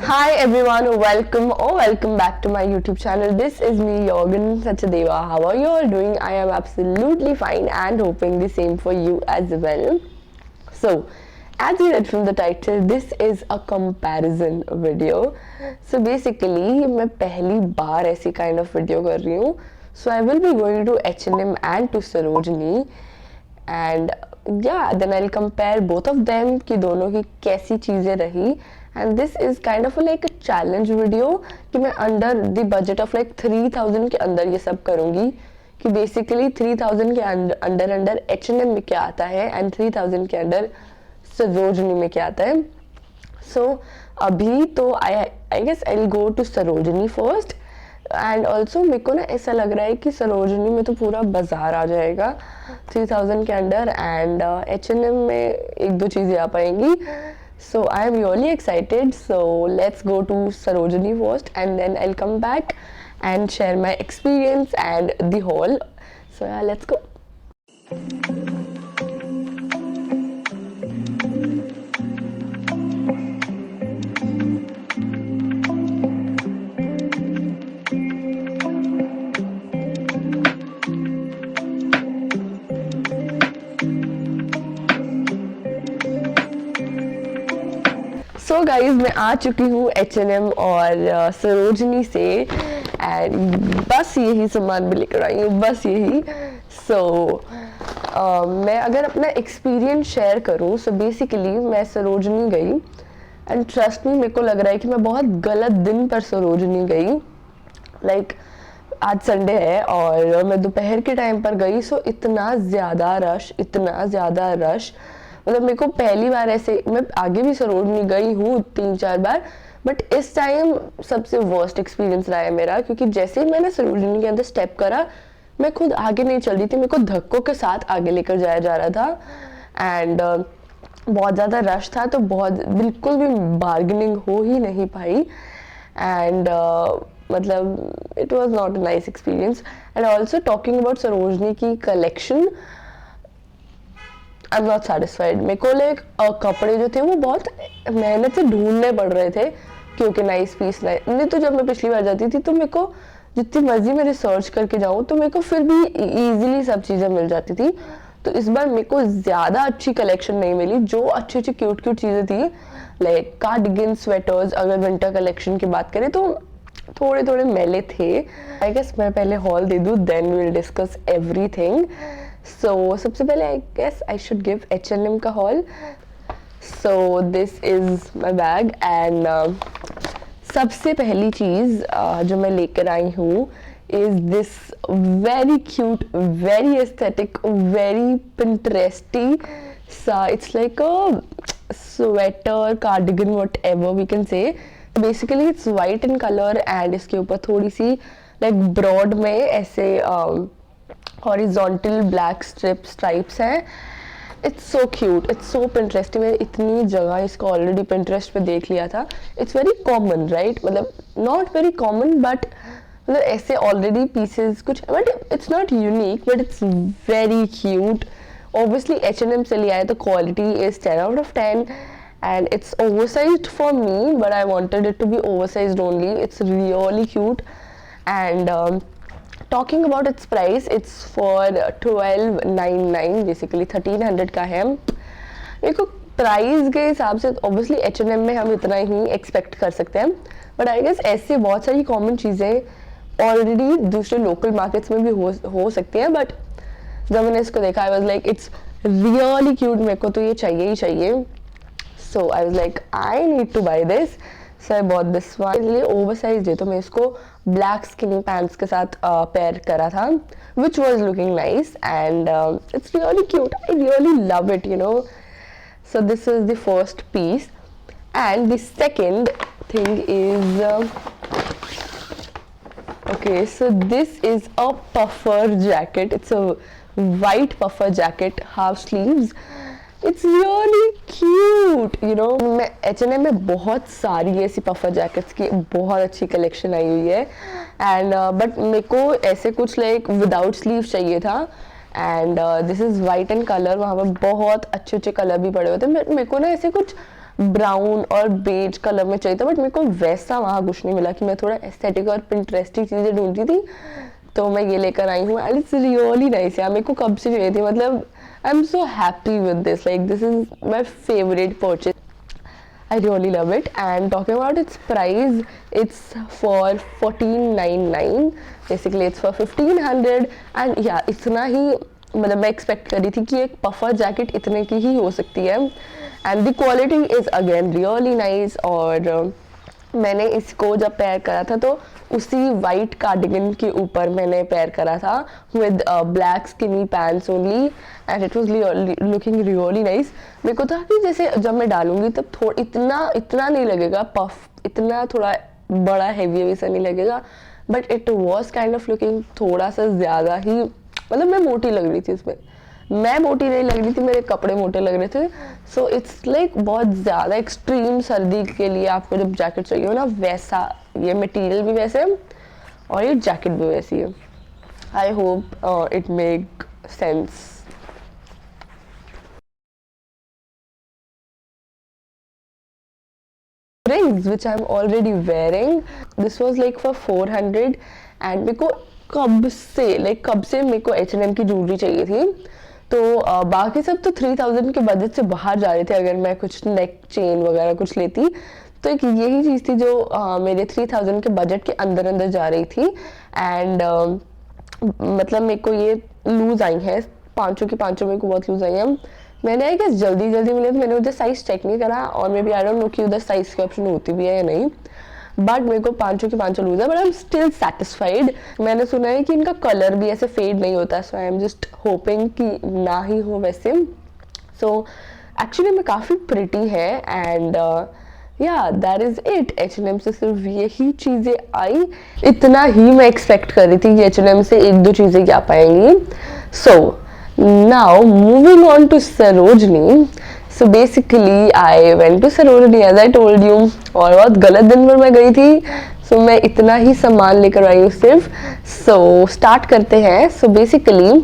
Hi everyone, welcome back to my YouTube channel. This is me, Yogan Sachadeva. How are you all doing? I am absolutely fine and hoping the same for you as well. So, as you read from the title, this is a comparison video. So basically, मैं पहली बार ऐसी kind of video कर रही हूँ. So I will be going to H&M and to Sarojini, and yeah, then I'll compare both of them कि दोनों की कैसी चीज़ें रही. And this is kind of like a challenge video कि मैं under the budget of like 3000 के अंदर ये सब करूँगी कि basically 3000 के अंदर H&M में क्या आता है and 3000 के अंदर सरोजनी में क्या आता है. So अभी तो I guess I'll go to Sarojini first. And also मेरे को ना ऐसा लग रहा है कि सरोजनी में तो पूरा बाजार आ जाएगा 3000 के अंडर, एंड H&M में एक दो चीज़ें आ पाएंगी. So I am really excited. So let's go to Sarojini first and then I will come back and share my experience and the whole. So yeah let's go. So guys मैं आ चुकी हूँ H&M और सरोजनी से, एंड बस यही सामान भी लेकर आई हूँ, बस यही. सो मैं अगर अपना एक्सपीरियंस शेयर करूँ, सो बेसिकली मैं सरोजनी गई एंड ट्रस्ट मी, मेरे को लग रहा है कि मैं बहुत गलत दिन पर सरोजनी गई. लाइक आज संडे है और मैं दोपहर के टाइम पर गई. सो इतना ज़्यादा रश, मतलब मेरे को पहली बार ऐसे, मैं आगे भी सरोजनी गई हूँ 3-4 बार, बट इस टाइम सबसे वर्स्ट एक्सपीरियंस रहा है मेरा. क्योंकि जैसे ही मैंने सरोजनी के अंदर स्टेप करा, मैं खुद आगे नहीं चल रही थी, मेरे को धक्कों के साथ आगे लेकर जाया जा रहा था. एंड बहुत ज़्यादा रश था, तो बिल्कुल भी बार्गेनिंग हो ही नहीं पाई. एंड मतलब it was not a nice experience. And also talking about Sarojini की collection, I am not satisfied. मेरे को लाइक कपड़े जो थे वो बहुत मेहनत से ढूंढने पड़ रहे थे क्योंकि नाइस पीस नहीं. तो जब मैं पिछली बार जाती थी तो मेरे को जितनी मर्जी मैं रिसर्च करके जाऊँ तो मेरे को फिर भी इजीली सब चीज़ें मिल जाती थी. तो इस बार मेरे को ज़्यादा अच्छी कलेक्शन नहीं मिली. जो अच्छी क्यूट चीज़ें थी लाइक कार्डिगन, स्वेटर्स, अगर विंटर कलेक्शन की बात करें तो थोड़े मैले थे. आई गेस मैं पहले हॉल दे दूँ, then will discuss everything. So सबसे पहले I guess I should give H&M का haul. So this is my bag and सबसे पहली चीज़ जो मैं लेकर आई हूँ is this very cute, very aesthetic, very Pinteresty सा. It's like a sweater, cardigan, whatever we can say. Basically it's white in color and इसके ऊपर थोड़ी सी like broad में ऐसे हॉरिजॉन्टल ब्लैक स्ट्राइप्स हैं. It's so cute, it's so pinteresty. मैंने इतनी जगह इसको ऑलरेडी पिंटरेस्ट पे देख लिया था. इट्स वेरी कॉमन राइट, मतलब नॉट वेरी कॉमन बट मतलब ऐसे ऑलरेडी पीसेस कुछ, but it's not unique but it's very cute. Obviously H&M से लिया है तो quality is 10 out of 10 and it's oversized for me but I wanted it to be oversized only. It's really cute and talking about its price, it's for 1299, basically 1300 का है. मेरे को price के हिसाब से ऑब्वियसली H&M में हम इतना ही एक्सपेक्ट कर सकते हैं, बट आई गेस ऐसे बहुत सारी कॉमन चीज़ें ऑलरेडी दूसरे लोकल मार्केट्स में भी हो सकती हैं. बट जब मैंने इसको देखा I was like it's really cute, मेरे को तो ये चाहिए ही चाहिए. So I was like I need to buy this. So I bought this one. इसलिए ओवरसाइज है तो मैं इसको ब्लैक स्किनी पैंट्स के साथ पेयर करा था, which was looking nice and it's really cute. I really love it, you know. So this is the first piece and the second thing is okay, so this is a puffer jacket. It's a white puffer jacket, half sleeves. It's really cute, you know. मैं H&M में बहुत सारी ऐसी puffer jackets की बहुत अच्छी collection आई हुई है एंड बट मेरे को ऐसे कुछ लाइक विदाउट स्लीव चाहिए था and this is white and colour. वहाँ पर बहुत अच्छे अच्छे कलर भी पड़े हुए थे. मेरे को ना ऐसे कुछ ब्राउन और बेज कलर में चाहिए था, बट मेरे को वैसा वहाँ कुछ नहीं मिला कि मैं थोड़ा एस्थेटिक और पिंटरेस्टिक चीज़ें ढूंढती थी. तो मैं ये लेकर आई हूँ एंड इट्स रियली नाइस यार. मेरे को कब से चाहिए थी, मतलब I am so happy with this. Like this is my favourite purchase. I really love it. And talking about its price, it's for 1499. Basically it's for 1500. And yeah, इतना ही मतलब मैं एक्सपेक्ट करी थी कि एक पफर जैकेट इतने की ही हो सकती है. And the quality is again really nice. और मैंने इसको जब पेयर करा था तो उसी वाइट कार्डिगन के ऊपर मैंने पेयर करा था with black skinny pants only and it was looking really nice. मेरे को था कि जैसे जब मैं डालूंगी तब थोड़ा इतना नहीं लगेगा पफ, इतना थोड़ा बड़ा हैवी सा नहीं लगेगा, but it was kind of looking थोड़ा सा ज़्यादा ही, मतलब मैं मोटी लग रही थी इसमें. मैं मोटी नहीं लग रही थी, मेरे कपड़े मोटे लग रहे थे. सो इट्स लाइक बहुत ज़्यादा एक्सट्रीम सर्दी के लिए आपको जब जैकेट चाहिए हो ना, वैसा ये मटेरियल भी वैसे है और ये जैकेट भी वैसी है. I hope it make sense. Rings which I'm already wearing. This was like for 400 and मेरे को कब से मेरे को H&M की ज्वेलरी चाहिए थी. तो बाकी सब तो 3000 के बजट से बाहर जा रहे थे. अगर मैं कुछ नेक चेन वगैरह कुछ लेती तो एक यही चीज़ थी जो मेरे 3000 के बजट के अंदर जा रही थी. एंड मतलब मेरे को ये लूज़ आई है, पाँचों की पाँचों मेरे को बहुत लूज़ आई है. मैंने आई गेस जल्दी मिले तो मैंने उधर साइज़ चेक नहीं करा और maybe I don't know कि उधर साइज़ की ऑप्शन होती भी है या नहीं. बट मेरे को पाँचों की पाँचों लूज है, but I am still satisfied. मैंने सुना है कि इनका कलर भी ऐसे फेड नहीं होता, सो आई एम जस्ट होपिंग कि ना ही हो वैसे. सो एक्चुअली में काफ़ी प्रिटी है and yeah that is it. H&M से सिर्फ यही चीज़ें आई. इतना ही मैं एक्सपेक्ट कर रही थी कि H&M से एक दो चीज़ें क्या पाएंगी. सो now moving on to Sarojini. So basically I went to Sarojini as I told you और बहुत गलत दिन पर मैं गई थी. So मैं इतना ही सामान लेकर आई हूँ सिर्फ. So start करते हैं. So basically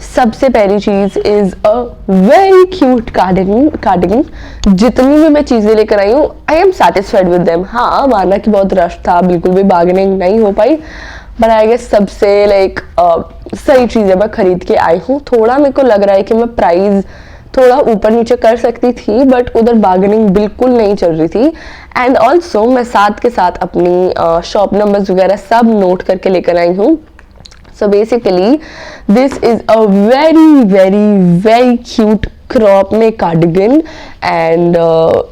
सबसे पहली चीज़ is a very cute cardigan. जितनी भी मैं चीज़ें लेकर आई हूँ I am satisfied with them. हाँ, माना कि बहुत रश था, बिल्कुल भी बार्गेनिंग नहीं हो पाई, बट आई गेस सबसे लाइक सही चीज़ें मैं खरीद के आई हूँ. थोड़ा मेरे को लग रहा है कि मैं प्राइस थोड़ा ऊपर नीचे कर सकती थी, बट उधर बार्गेनिंग बिल्कुल नहीं चल रही थी. एंड ऑल्सो मैं साथ के साथ अपनी शॉप नंबर्स वगैरह सब नोट करके लेकर आई हूँ. So basically this is a very cute crop में कार्डिगन. एंड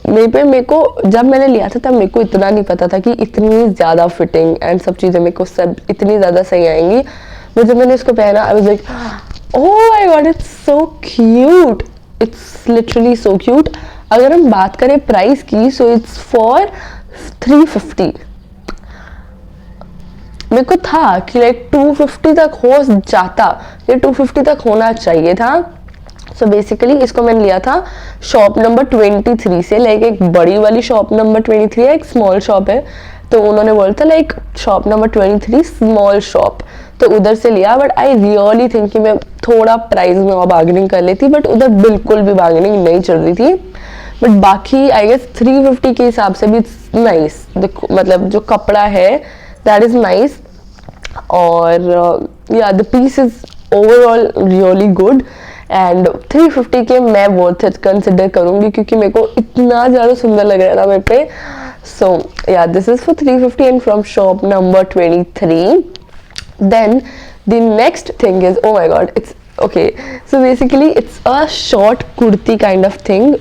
मेरे को जब मैंने लिया था तब मेरे को इतना नहीं पता था कि इतनी ज़्यादा फिटिंग एंड सब चीज़ें मेरे को सब इतनी ज़्यादा सही आएंगी. बट जब मैंने इसको पहना आई was like oh my god, it's so cute. It's literally so cute. अगर हम बात करें प्राइस की, सो इट्स फॉर 350. मेरे को था कि लाइक 250 तक हो जाता, ये 250 तक होना चाहिए था. सो बेसिकली इसको मैंने लिया था शॉप नंबर 23 से. लाइक एक बड़ी वाली शॉप नंबर 23 है, एक स्मॉल शॉप है, तो उन्होंने बोला था like shop number 23 small shop, तो उधर से लिया. बट आई रियली थिंक कि मैं थोड़ा प्राइस में और बार्गेनिंग कर लेती, बट उधर बिल्कुल भी बार्गेनिंग नहीं चल रही थी. बट बाकी आई गेस 350 के हिसाब से भी नाइस. देखो मतलब जो कपड़ा है दैट इज नाइस. और yeah the piece is overall really good. And 350 के मैं वर्थ इट कंसिडर करूंगी क्योंकि मेरे को इतना ज़्यादा सुंदर लग रहा था मेरे पे. So yeah this is for 350 and from shop number 23. Then the next thing is oh my god, it's okay, so basically it's a short kurti kind of thing.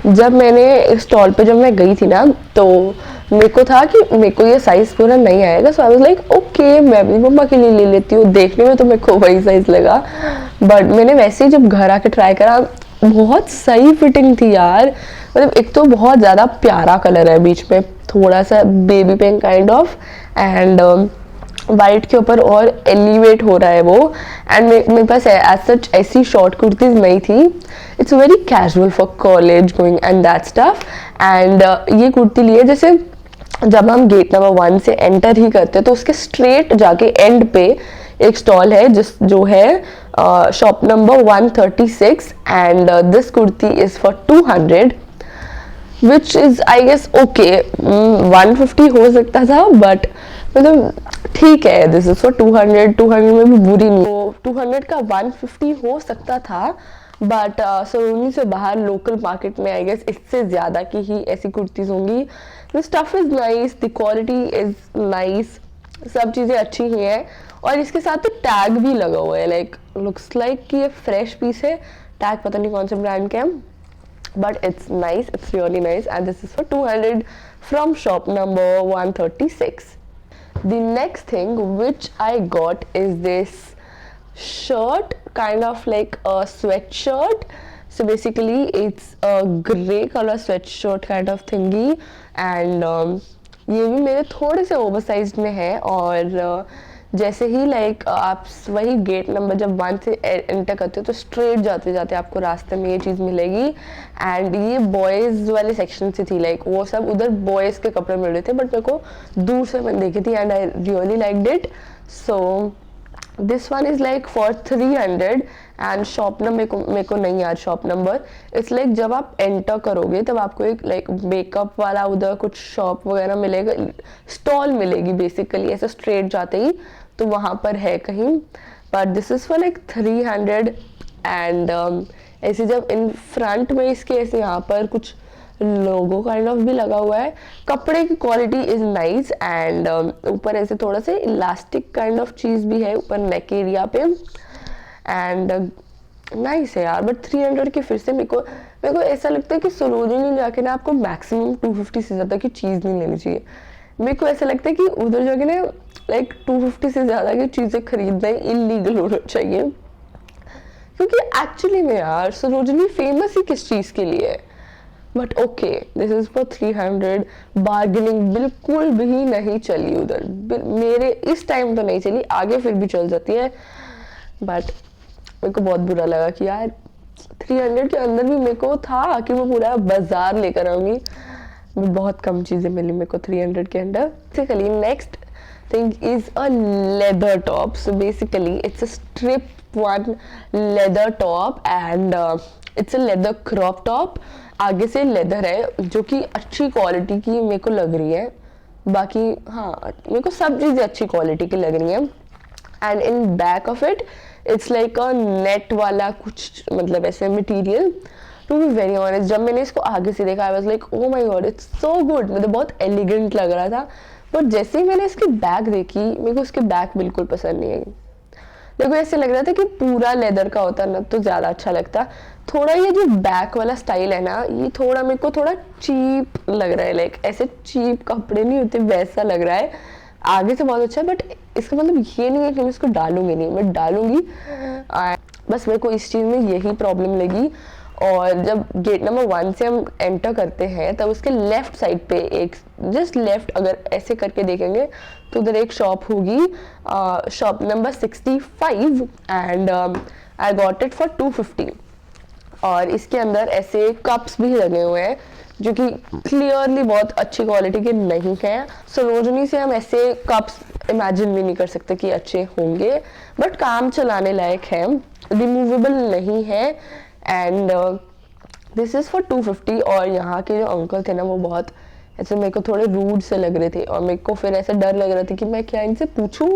जब मैंने स्टॉल पे जब मैं गई थी ना, तो मेरे को था कि मेरे को ये साइज पूरा नहीं आएगा. सो आई वाज लाइक ओके, मैं अपनी मम्मा के लिए ले लेती हूँ. देखने में तो मेरे को वही साइज लगा, बट मैंने वैसे ही जब घर आके ट्राई करा, बहुत सही फिटिंग थी यार. मतलब एक तो बहुत ज़्यादा प्यारा कलर है, बीच में थोड़ा सा baby pink kind of, and white के ऊपर और एलिवेट हो रहा है वो. एंड मेरे पास एज सच ऐसी शॉर्ट कुर्तीज नहीं थी. It's very casual for college going and that stuff. And ये कुर्ती लिए जैसे जब हम गेट नंबर 1 से एंटर ही करते हैं तो उसके स्ट्रेट जाके एंड पे एक स्टॉल है जो है shop number 136 and this kurti is for 200 which is I guess okay. 150 हो सकता था बट मतलब ठीक है. दिस इज फॉर 200 में भी बुरी नहीं. तो 200 का 150 हो सकता था बट सरोजनी से बाहर लोकल मार्केट में आई गेस इससे ज़्यादा की ही ऐसी कुर्तीज़ होंगी. The stuff is nice, the quality is nice, सब चीज़ें अच्छी ही हैं. और इसके साथ तो टैग भी लगा हुआ है. लाइक लुक्स लाइक कि ये फ्रेश पीस है. टैग पता नहीं कौन से ब्रांड का है but it's nice, it's really nice, and this is for 200 from shop number 136. The next thing which I got is this shirt, kind of like a sweatshirt. So basically it's a grey color sweatshirt kind of thingy and ये भी मेरे थोड़े से oversized में है. और जैसे ही like आप वही गेट नंबर जब 1 से एंटर करते हो तो स्ट्रेट जाते जाते आपको रास्ते में ये चीज़ मिलेगी. एंड ये बॉयज़ वाले सेक्शन से थी. लाइक वो सब उधर बॉयज़ के कपड़े मिल रहे थे बट मेरे को दूर से मैंने देखी थी and I really liked it. So this one is like for 300 and shop number मेरे को नहीं याद शॉप नंबर. इट्स लाइक जब आप एंटर करोगे तब आपको एक लाइक मेकअप वाला उधर कुछ शॉप वगैरह मिलेगा, स्टॉल मिलेगी बेसिकली ऐसे स्ट्रेट जाते ही. तो वहाँ पर है कहीं. But this is for like 300 and ऐसे जब इन फ्रंट में इसके ऐसे यहाँ पर कुछ लोगो काइंड ऑफ भी लगा हुआ है. कपड़े की क्वालिटी इज नाइस एंड ऊपर ऐसे थोड़ा सा इलास्टिक काइंड ऑफ चीज़ भी है ऊपर नेक एरिया पे एंड नाइस है यार. बट 300 की फिर से मेरे को ऐसा लगता है कि सरोजिनी जाके ना आपको मैक्सिमम 250 से ज़्यादा की चीज़ नहीं लेनी चाहिए. मेरे को ऐसा लगता है कि उधर जाके ना लाइक 250 से ज़्यादा की चीज़ें खरीदना इलीगल होना चाहिए. क्योंकि एक्चुअली में यार सरोजिनी फेमस ही किस चीज़ के लिए है. But okay this is for 300. Bargaining बिल्कुल भी नहीं चली उधर. मेरे इस टाइम तो नहीं चली, आगे फिर भी चल जाती है. बट मेरे को बहुत बुरा लगा कि यार 300 के अंदर भी मेरे को था कि मैं पूरा बाजार लेकर आऊँगी. बहुत कम चीज़ें मिली मेरे को 300 के अंदर. Basically next thing is a leather top. So basically it's a strip one leather top and it's a leather crop top. आगे से लेदर है जो कि अच्छी क्वालिटी की मेरे को लग रही है. बाकी हाँ मेरे को सब चीज़ें अच्छी क्वालिटी की लग रही हैं. And in back of it it's like a net वाला कुछ मतलब ऐसे material. To be very honest जब मैंने इसको आगे से देखा I was like oh my god it's so good. मतलब बहुत एलिगेंट लग रहा था. बट जैसे ही मैंने इसकी बैक देखी मेरे को इसकी बैक बिल्कुल पसंद नहीं आई. मेरे को ऐसे लग रहा था कि पूरा लेदर का होता ना तो ज़्यादा अच्छा लगता. थोड़ा ये जो बैक वाला स्टाइल है ना ये थोड़ा मेरे को थोड़ा चीप लग रहा है. लाइक ऐसे चीप कपड़े नहीं होते वैसा लग रहा है. आगे से बहुत अच्छा है बट इसका मतलब ये नहीं है कि मैं इसको डालूंगी नहीं. मैं डालूंगी. बस मेरे को इस चीज़ में यही प्रॉब्लम लगी. और जब गेट नंबर 1 से हम एंटर करते हैं तब उसके लेफ्ट साइड पे एक जस्ट लेफ्ट अगर ऐसे करके देखेंगे तो उधर एक शॉप होगी shop number 65 and I got it for 250. और इसके अंदर ऐसे कप्स भी लगे हुए हैं जो कि क्लियरली बहुत अच्छी क्वालिटी के नहीं हैं. सरोजिनी से हम ऐसे कप्स इमेजिन भी नहीं कर सकते कि अच्छे होंगे बट काम चलाने लायक है. रिमूवेबल नहीं है एंड दिस इज़ फॉर 250. और यहाँ के जो अंकल थे ना वो बहुत ऐसे मेरे को थोड़े रूड से लग रहे थे और मेरे को फिर ऐसे डर लग रहा था कि मैं क्या इनसे पूछूं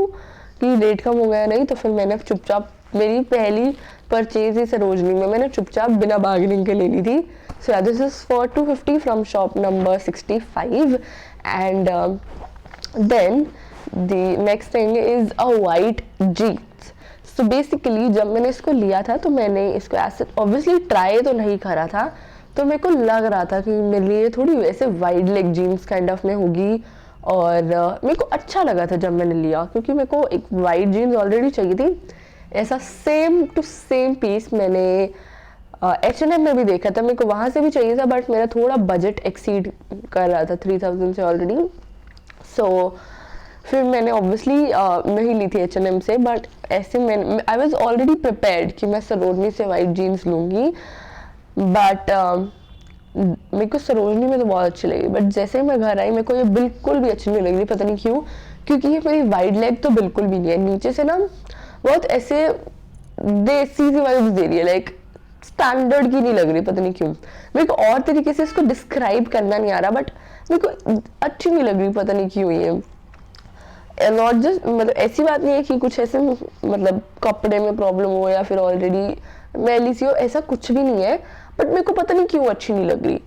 कि रेट कम हो गया नहीं. तो फिर मैंने चुपचाप मेरी पहली परचेज ही सरोजनी में मैंने चुपचाप बिना बार्गेनिंग के ले ली थी. So this is for 250 from shop number 65 and then the next thing is a white jeans. So basically जब मैंने इसको लिया था तो मैंने इसको ऐसे ऑब्वियसली ट्राई तो नहीं करा था. तो मेरे को लग रहा था कि मेरे लिए थोड़ी वैसे wide leg jeans kind of में होगी. और मेरे को अच्छा लगा था जब मैंने लिया क्योंकि मेरे को एक वाइट जीन्स ऑलरेडी चाहिए थी. ऐसा सेम टू सेम पीस मैंने H&M में भी देखा था. मेरे को वहाँ से भी चाहिए था बट मेरा थोड़ा बजट एक्सीड कर रहा था 3000 से ऑलरेडी. सो फिर मैंने ऑब्वियसली नहीं ली थी H&M से. बट ऐसे मैंने आई वॉज ऑलरेडी प्रिपेयर्ड कि मैं सरोजनी से वाइट जीन्स लूँगी. बट मेरे को सरोजनी में तो बहुत अच्छी लगी बट जैसे ही मैं घर आई मेरे को ये बिल्कुल भी अच्छी नहीं लग रही. पता नहीं क्यों. क्योंकि ये मेरी वाइड लेग तो बिल्कुल भी नहीं है. नीचे से ना बहुत ऐसे देसी सी वाइब्स दे रही है, लाइक स्टैंडर्ड की नहीं लग रही, पता नहीं क्यों। मेरे को और तरीके से इसको डिस्क्राइब करना नहीं आ रहा, बट मेरे को अच्छी नहीं लग रही, पता नहीं क्यों ये। नॉट जस्ट, मतलब ऐसी बात नहीं है कि कुछ ऐसे मतलब कपड़े में प्रॉब्लम हो या फिर ऑलरेडी मैली सी हो, ऐसा कुछ भी नहीं है, बट मेरे को पता नहीं क्यों अच्छी नहीं लग रही।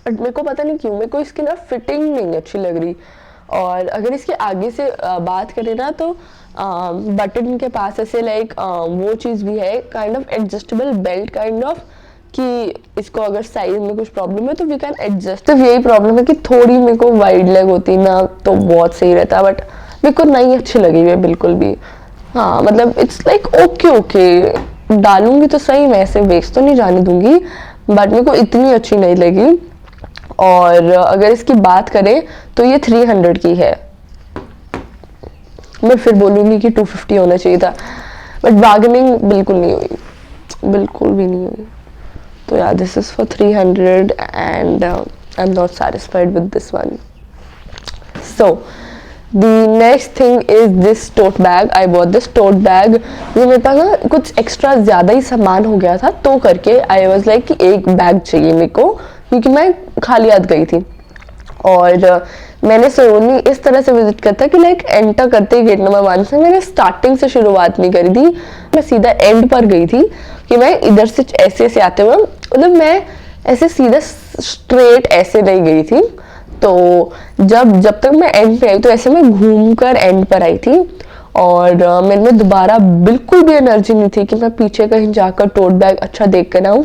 बट मेरे को पता नहीं क्यों मेरे को इसकी ना फिटिंग नहीं अच्छी लग रही। और अगर इसके आगे से बात करें ना, तो बटन के पास ऐसे लाइक वो चीज़ भी है, kind of adjustable belt kind of, कि इसको अगर साइज में कुछ प्रॉब्लम है तो वी कैन एडजस्ट। तो यही प्रॉब्लम है कि थोड़ी मेरे को वाइड लेग होती ना तो बहुत सही रहता, बट मेरे को नहीं अच्छी लगी है बिल्कुल भी। हाँ मतलब इट्स लाइक ओके ओके, डालूंगी तो सही, मैं ऐसे वेस्ट तो नहीं जाने दूंगी, बट मेरे को इतनी अच्छी नहीं लगी। और अगर इसकी बात करें तो ये 300 की है, मैं फिर बोलूंगी कि 250 होना चाहिए था, बट बार्गेनिंग बिल्कुल नहीं हुई, बिल्कुल भी नहीं हुई। तो yeah, this is for 300 and I'm not satisfied with this one. So the next thing is this tote bag. I bought this tote bag. ये मेरे पास ना कुछ एक्स्ट्रा ज़्यादा ही सामान हो गया था, तो करके I was like कि एक बैग चाहिए मेरे को, क्योंकि मैं खाली हाथ गई थी। और मैंने सरोनी इस तरह से विजिट करता कि लाइक एंटर करते ही गेट नंबर 1 से मैंने स्टार्टिंग से शुरुआत नहीं करी थी, मैं सीधा एंड पर गई थी कि मैं इधर से ऐसे ऐसे आते हुए, मतलब मैं ऐसे सीधा स्ट्रेट ऐसे नहीं गई थी। तो जब तक मैं एंड पे आई तो ऐसे मैं घूम कर एंड पर आई थी। और मेरे में दोबारा बिल्कुल भी एनर्जी नहीं थी कि मैं पीछे कहीं जाकर टोट बैग अच्छा देख कर आऊँ।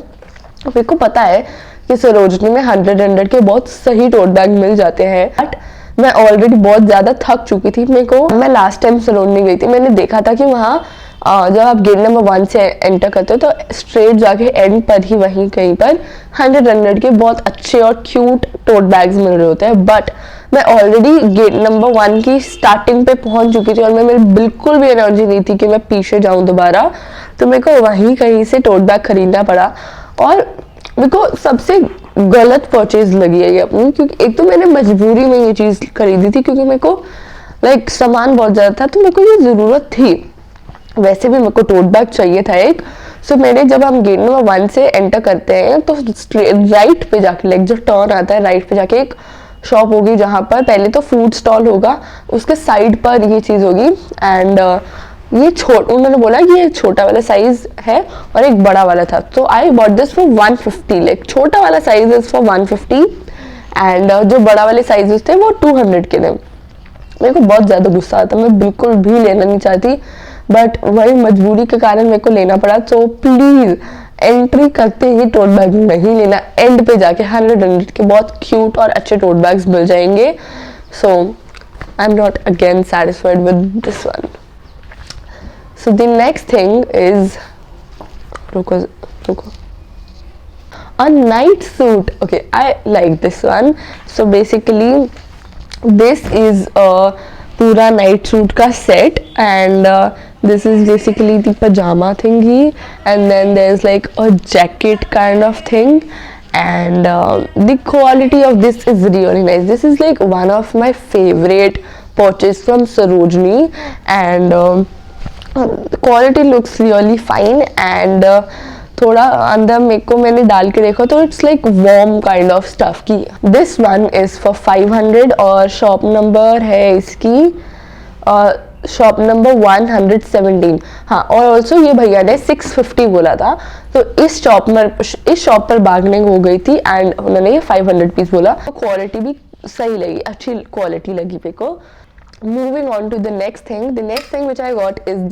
मेरे को पता है कि सरोजनी में 100 के बहुत सही टोट बैग मिल जाते हैं, बट मैं ऑलरेडी बहुत ज़्यादा थक चुकी थी। मेरे को, मैं लास्ट टाइम सरोजनी गई थी, मैंने देखा था कि वहाँ जब आप गेट नंबर 1 से एंटर करते हो तो स्ट्रेट जाके एंड पर ही वहीं कहीं पर 100 के बहुत अच्छे और क्यूट टोट बैग्स मिल रहे होते हैं। बट मैं ऑलरेडी गेट नंबर 1 की स्टार्टिंग पे पहुंच चुकी थी और मेरी बिल्कुल भी एनर्जी नहीं थी कि मैं पीछे जाऊं दोबारा, तो मेरे को वहीं कहीं से टोट बैग खरीदना पड़ा। और मेरे को सबसे गलत परचेज लगी है ये अपनी, क्योंकि एक तो मैंने मजबूरी में ये चीज़ खरीदी थी, क्योंकि मेरे को लाइक सामान बहुत ज़्यादा था, तो मेरे को ये ज़रूरत थी। वैसे भी मेरे को टोट बैग चाहिए था एक। सो मैंने, जब हम गेट नंबर 1 से एंटर करते हैं तो राइट पे जाके, लाइक जो टर्न आता है राइट पे जाके एक शॉप होगी जहाँ पर पहले तो फूड स्टॉल होगा, उसके साइड पर ये चीज़ होगी। एंड ये उन्होंने बोला कि ये छोटा वाला साइज है और एक बड़ा वाला था, तो आई बॉट दिस फॉर 150। लाइक छोटा वाला साइज इज फॉर 150 एंड जो बड़ा वाले साइजेस थे वो 200 के थे। मेरे को बहुत ज़्यादा गुस्सा आता, मैं बिल्कुल भी लेना नहीं चाहती, बट वही मजबूरी के कारण मेरे को लेना पड़ा। तो प्लीज़ एंट्री करते ही टोट बैग नहीं लेना, एंड पे जाके 100 के बहुत क्यूट और अच्छे टोट बैग्स मिल जाएंगे। So I am not again satisfied with this one. So the next thing is, रुको, a night suit. Okay, I like this one. So basically this is a पूरा night suit का set, and this is basically the pajama thingy, and then there's like a jacket kind of thing, and the quality of this is really nice. This is like one of my favorite purchase from Sarojini, and quality looks really fine. And थोड़ा अंदर मेरे को, मैंने डाल के देखा तो it's like warm kind of stuff की। दिस वन इज़ फॉर 500 और शॉप नंबर है इसकी शॉप नंबर 117। हाँ, और ऑल्सो ये भैया ने 650 बोला था, तो इस शॉप पर बार्गेनिंग हो गई थी एंड उन्होंने ये 500 पीस बोला। तो क्वालिटी भी सही लगी, अच्छी क्वालिटी लगी मेरे को। Moving on to the next thing which I got is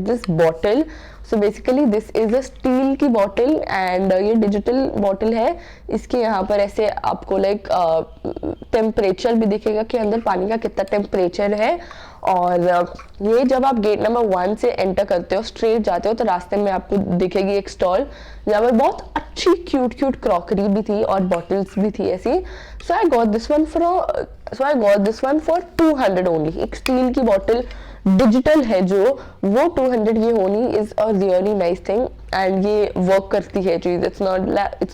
this bottle. So basically this is a steel की bottle and ये digital bottle है। इसके यहाँ पर ऐसे आपको लाइक टेम्परेचर भी दिखेगा कि अंदर पानी का कितना टेम्परेचर है। और ये जब आप गेट नंबर 1 से एंटर करते हो, स्ट्रेट जाते हो, तो रास्ते में आपको दिखेगी एक स्टॉल जहाँ पर बहुत अच्छी क्यूट क्रॉकरी भी थी और बॉटल्स भी थी ऐसी। So I got this one for 200 only. एक स्टील की बॉटल डिजिटल है जो, वो 200 की होनी is a really nice thing. And ये वर्क करती है चीज़, इट्स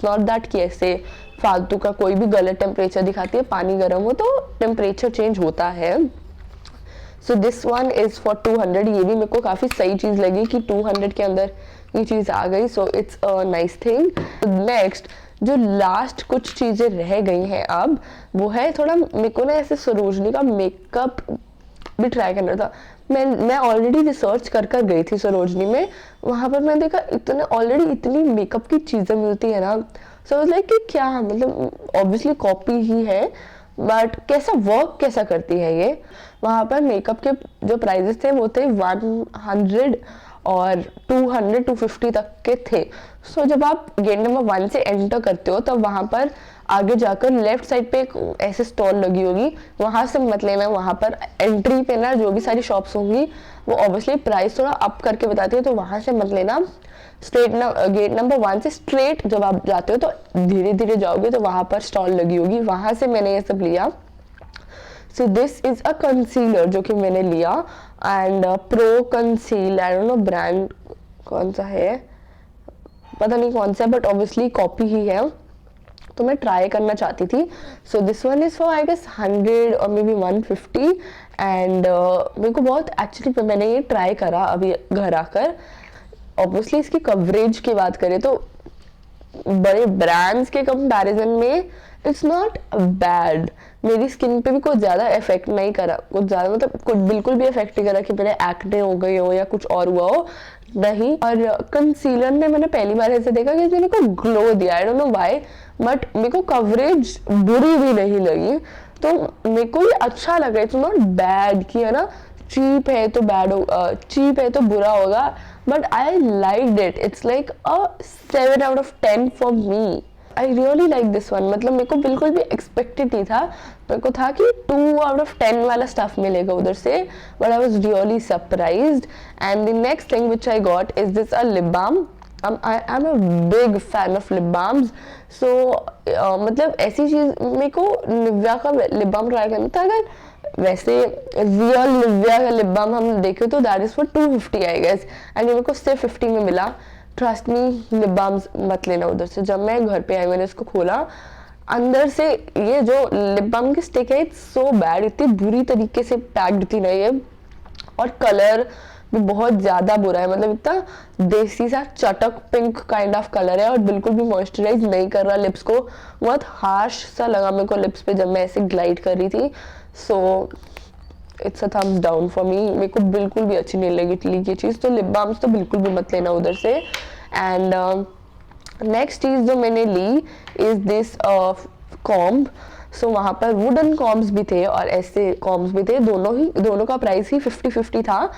नॉट दैट कि ऐसे फालतू का कोई भी गलत टेम्परेचर दिखाती है। पानी गर्म हो तो टेम्परेचर चेंज होता है। सो दिस वन इज़ फॉर 200. ये भी मेरे को काफ़ी सही चीज़ लगी कि 200 के अंदर ये चीज़ आ गई. सो it's a nice thing. Next जो लास्ट कुछ चीज़ें रह गई हैं अब, वो है थोड़ा मेरे को ना ऐसे सरोजनी का मेकअप भी ट्राई करना था. मैं ऑलरेडी रिसर्च कर कर गई थी सरोजनी में. वहाँ पर मैंने देखा इतने ऑलरेडी इतनी मेकअप की चीज़ें मिलती है ना. सो लाइक कि क्या मतलब ऑब्वियसली कॉपी ही है, बट कैसा वर्क कैसा करती है ये. वहाँ पर मेकअप के जो प्राइजेस थे वो थे 100 और 200 250 तक के थे. सो जब आप गेट नंबर 1 से एंटर करते हो तब वहाँ पर आगे जाकर लेफ्ट साइड पे एक ऐसे स्टॉल लगी होगी, वहाँ से मत लेना. वहाँ पर एंट्री पे ना जो भी सारी शॉप्स होंगी वो ऑब्वियसली प्राइस थोड़ा अप करके बताती है, तो वहाँ से मत लेना. स्ट्रेट गेट नंबर 1 से स्ट्रेट जब आप जाते हो तो धीरे धीरे जाओगे तो वहाँ पर स्टॉल लगी होगी, वहाँ से मैंने ये सब लिया. सो दिस इज अ कंसीलर जो कि मैंने लिया, and pro conceal, I don't no brand कौन सा है, पता नहीं कौन सा, बट ऑब्वियसली कॉपी ही है, तो मैं ट्राई करना चाहती थी. So this one is for I guess 100 और मे बी 150. एंड मेरे को बहुत एक्चुअली मैंने ये ट्राई करा अभी घर आकर. ऑब्वियसली इसकी कवरेज की बात करें तो बड़े ब्रांड्स के कंपैरिजन में इट्स नॉट बैड. मेरी स्किन पे भी कुछ ज़्यादा इफेक्ट नहीं करा, कुछ ज़्यादा मतलब कुछ बिल्कुल भी इफेक्ट नहीं करा कि मेरे एक्ने हो गई हो या कुछ और हुआ हो, नहीं. और कंसीलर ने मैंने पहली बार ऐसे देखा कि मेरे को ग्लो दिया, आई डोंट नो व्हाई, बट मेरे को कवरेज बुरी भी नहीं लगी, तो मेरे को ये अच्छा लगा. इट्स नॉट बैड कि है ना चीप है तो बैड हो, चीप है तो बुरा होगा, but I liked it. It's like a 7 out of 10 for me. I really like this one. मतलब मेरे को बिल्कुल भी एक्सपेक्टेड नहीं था. मेरे को था कि 2 out of 10 वाला स्टफ मिलेगा उधर से, but I was really surprised. And the next thing which I got is this a lip balm. I am a big fan of lip balms. So मतलब ऐसी चीज़ मेरे को निविया का लिप बाम ट्राई करना था. अगर वैसे रियल निविया का लिप बाम हम देखें तो that is for 250 I guess, and मेरे को सिर्फ 50 में मिला. ट्रस्ट मी, लिप बाम्स मत लेना उधर से. जब मैं घर पे आई मैंने इसको खोला, अंदर से ये जो लिप बाम की स्टिक है इट्स सो बैड, इतनी बुरी तरीके से पैक्ड थी ना ये, और कलर भी बहुत ज़्यादा बुरा है. मतलब इतना देसी सा चटक पिंक काइंड ऑफ कलर है और बिल्कुल भी मॉइस्चराइज नहीं कर रहा लिप्स को. बहुत हार्श सा लगा मेरे को लिप्स पे जब मैं ऐसे ग्लाइड कर रही थी. सो it's a thumbs down for me. मेरे को बिल्कुल भी अच्छी नहीं लगी इटली की चीज़, तो लिप बाम्स तो बिल्कुल भी मत लेना उधर से. एंड नेक्स्ट चीज़ जो मैंने ली इज़ दिस कॉम्ब. सो वहाँ पर वुडन कॉम्ब्स भी थे और ऐसे कॉम्ब्स भी थे, दोनों का प्राइस ही 50-50 था.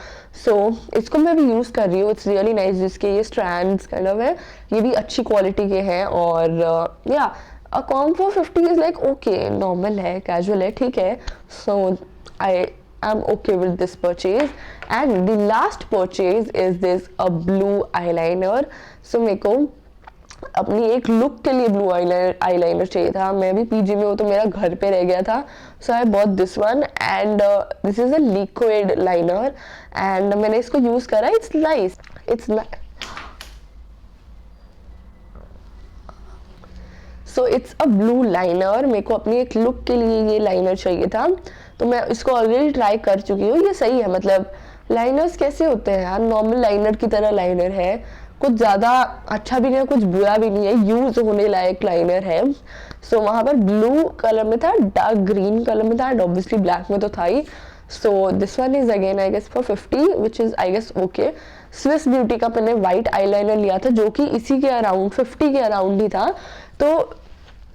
सो इसको मैं भी यूज़ कर रही हूँ. It's really nice. जिसके ये स्ट्रैंड्स काइंड ऑफ है, ये भी अच्छी क्वालिटी के हैं. और या a comb for 50 is like okay, normal है, कैजुअल है, ठीक है. So I am okay with this purchase. And the last purchase is this a blue eyeliner. So मेरे को अपनी एक लुक के लिए ब्लू आईलाइनर चाहिए था. मैं भी पीजी में हूँ तो मेरा घर पे रह गया था. So I bought this one, and this is a liquid liner, and मैंने इसको यूज करा. It's nice. So it's a blue liner. मेरे को अपनी एक लुक के लिए ये लाइनर चाहिए था, तो मैं इसको ऑलरेडी ट्राई कर चुकी हूँ. ये सही है. मतलब लाइनर्स कैसे होते हैं यार, नॉर्मल लाइनर की तरह लाइनर है, कुछ ज़्यादा अच्छा भी नहीं है, कुछ बुरा भी नहीं है, यूज होने लायक लाइनर है. सो वहाँ पर ब्लू कलर में था, डार्क ग्रीन कलर में था, एंड ऑब्वियसली ब्लैक में तो था ही. So this one is again I guess for 50, which is I guess okay. Swiss Beauty का मैंने वाइट आईलाइनर लिया था जो कि इसी के अराउंड 50 के अराउंड ही था, तो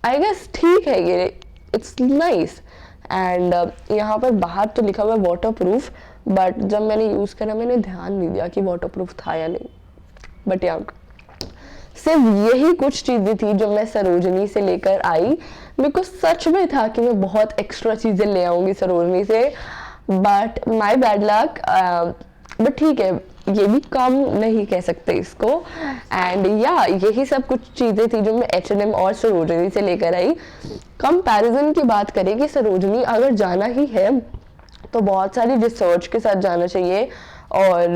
आई गेस ठीक है ये. It's nice. एंड यहाँ पर बाहर तो लिखा हुआ है वाटर प्रूफ, बट जब मैंने यूज़ करा मैंने ध्यान नहीं दिया कि वाटर प्रूफ था या नहीं. बट या सिर्फ यही कुछ चीज़ें थी जो मैं सरोजनी से लेकर आई. मेरे को सच में था कि मैं बहुत एक्स्ट्रा चीज़ें ले आऊँगी सरोजनी से, but my bad luck. But ठीक है, ये भी कम नहीं कह सकते इसको. एंड या यही सब कुछ चीज़ें थी जो मैं H&M और सरोजनी से लेकर आई. कंपैरिजन की बात करें कि सरोजनी अगर जाना ही है तो बहुत सारी रिसर्च के साथ जाना चाहिए. और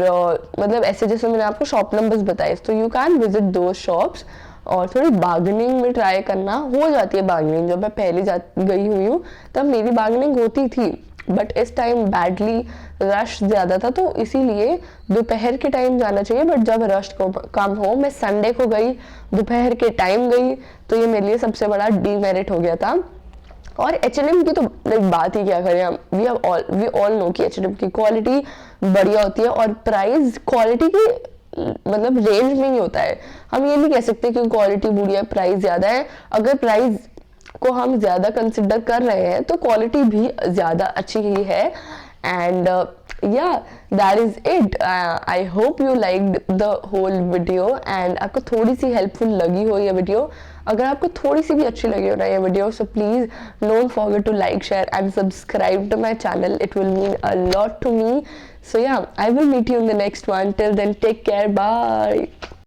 मतलब ऐसे जैसे मैंने आपको शॉप नंबर्स बताए, तो यू कैन विजिट दो शॉप्स, और थोड़ी बार्गेनिंग में ट्राई करना हो जाती है. बार्गेनिंग जब मैं पहले गई हुई हूँ तब मेरी बार्गेनिंग होती थी, बट इस टाइम बैडली रश ज़्यादा था, तो इसीलिए दोपहर के टाइम जाना चाहिए। बट जब रश को कम हो, मैं संडे को गई, दोपहर के टाइम गई, तो ये मेरे लिए सबसे बड़ा डीमेरिट हो गया था। और H&M की तो लाइक बात ही क्या करें हम, वी ऑल नो कि H&M की क्वालिटी बढ़िया होती है और प्राइस क्वालिटी की मतलब रेंज में ही होता है। हम ये नहीं कह सकते कि क्वालिटी बुरी है प्राइस ज़्यादा है। अगर प्राइस को हम ज़्यादा कंसिडर कर रहे हैं तो क्वालिटी भी ज़्यादा अच्छी ही है। And yeah that is it. I hope you liked the whole video एंड आपको थोड़ी सी हेल्पफुल लगी हो ये वीडियो। अगर आपको थोड़ी सी भी अच्छी लगी हो ना ये video, so please don't forget to like, share and subscribe to my channel. It will mean a lot to me. So yeah, I will meet you in the next one. Till then, take care. Bye.